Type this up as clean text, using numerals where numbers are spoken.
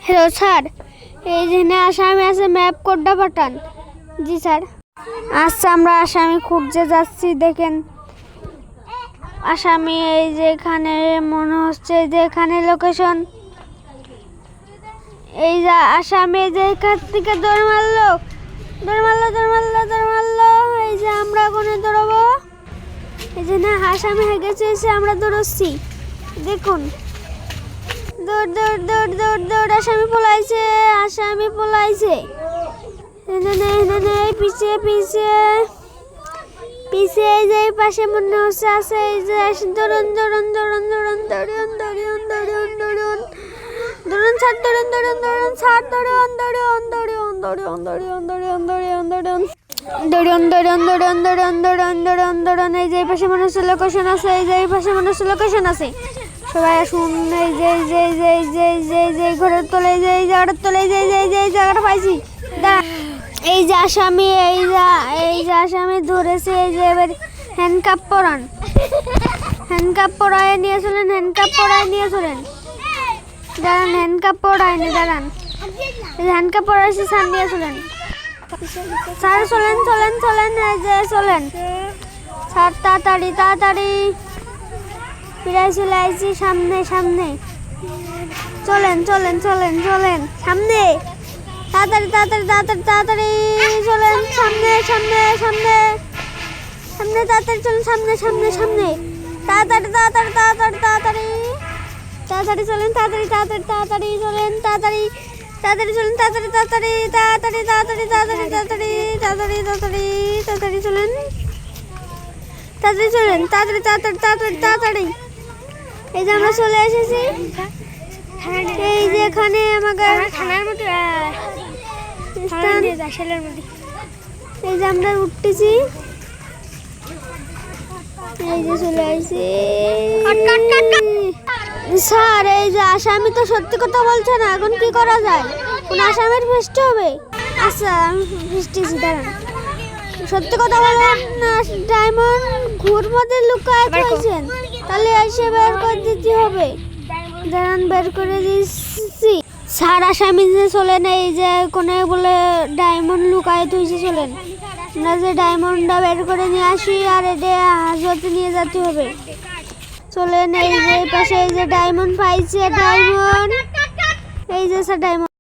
Hello sir, এই যেখানে আসামি আছে ম্যাপ কোডটা পাঠান। জি স্যার। আচ্ছা, আমরা আসামি খুঁজতে যাচ্ছি। দেখেন আসামি এই যে এখানে মনে হচ্ছে যে এখানে লোকেশন। এই যে আসামি যে এখান থেকে দৌড় মারলো। এই যে আমরা ওখানে দৌড়াবো। এই যে না আসামি হয়ে গেছে, এসে আমরা দৌড়চ্ছি। দেখুন দৌড় দৌড় দৌড় দৌড় দৌড়, আসামি পলাইছে। পিছিয়ে পিছিয়ে পিছিয়ে এই যে পাশে মনে হচ্ছে আছে। এই যে দৌড়ুন দৌড়ুন দৌড়ুন দৌড়ুন দৌড়ুন দৌড়ুন দৌড়ুন দৌড়ুন দৌড়ুন ছাড় দৌড়ুন দৌড়ুন দৌড়ুন ছাড় দৌড়ুন দৌড়ুন দৌড়ুন দৌড়ুন দৌড়ুন দৌড়ুন দৌড়ুন দৌড়ুন দৌড়ুন দৌড়ুন দৌড়ুন দৌড়ুন দৌড়ুন দৌড়ুন দৌড়ুন। এই যে পাশে মনে হচ্ছে লোকেশন আছে। এই যে পাশে মনে হচ্ছে লোকেশন আছে। সবাই আসুন। এই যে ঘরের তলে, এই জায়গাটার তলে, এই জায়গাটা পাইছি। এই যে আসামি, এই যে আসামি ধরেছে। এই যে এবার হ্যান্ডকাপ পরান, হ্যান্ডকাপ পরায় নিয়ে চলেন, হ্যান্ডকাপ পরায় নিয়ে চলেন। দাঁড়ান, হ্যান্ডকাপ পরায়নি, দাঁড়ান। এই যে হ্যান্ডকাপ পরাইছি, স্যার নিয়ে চলেন। স্যার চলেন চলেন চলেন, এই যে চলেন স্যার, তাড়াতাড়ি তাড়াতাড়ি। প্রায় চলে আসছি, সামনে সামনে। চলেন চলেন চলেন চলেন সামনে, তাড়াতাড়ি তাড়াতাড়ি তাড়াতাড়ি তাড়াতাড়ি চলেন সামনে সামনে সামনে সামনে, তাড়াতাড়ি চলেন সামনে সামনে সামনে, তাড়াতাড়ি তাড়াতাড়ি তাড়াতাড়ি তাড়াতাড়ি তাড়াতাড়ি চলেন, তাড়াতাড়ি তাড়াতাড়ি তাড়াতাড়ি চলেন, তাড়াতাড়ি তাড়াতাড়ি চলেন, তাড়াতাড়ি তাড়াতাড়ি তাড়াতাড়ি তাড়াতাড়ি তাড়াতাড়ি তাড়াতাড়ি তাড়াতাড়ি তাড়াতাড়ি তাড়াতাড়ি চলেন, তাড়াতাড়ি চলেন, তাড়াতাড়ি তাড়াতাড়ি তাড়াতাড়ি তাড়াতাড়ি। এই যে আমরা চলে এসেছি। এই যে এখানে আমাকে থানার মতো এই যে আমরা উঠতেছি। এই যে চলে আসছি। স্যার, এই যে আসামি তো সত্যি কথা বলছে না, এখন কি করা যায়? কোন আসামির ফেসতে হবে? আচ্ছা, আমি ফেসতেছি, দাঁড়ান। সত্যি কথা বলেন, ডায়মন্ড ঘুর মধ্যে লুকায় থাকছেন, তাহলে এসে বের করে দিতে হবে। দাঁড়ান, বের করে দিচ্ছি। স্যার, আসামি যে চলেন, এই যে কোনে বলে ডায়মন্ড লুকায় তুইছে, চলেন আমরা যে ডায়মন্ডটা বের করে নিয়ে আসি, আর এটা হাজতে নিয়ে যেতে হবে। চলেন, এই যে পাশে এই যে ডায়মন্ড পাইছে, ডায়মন্ড এই যে স্যার ডায়মন্ড।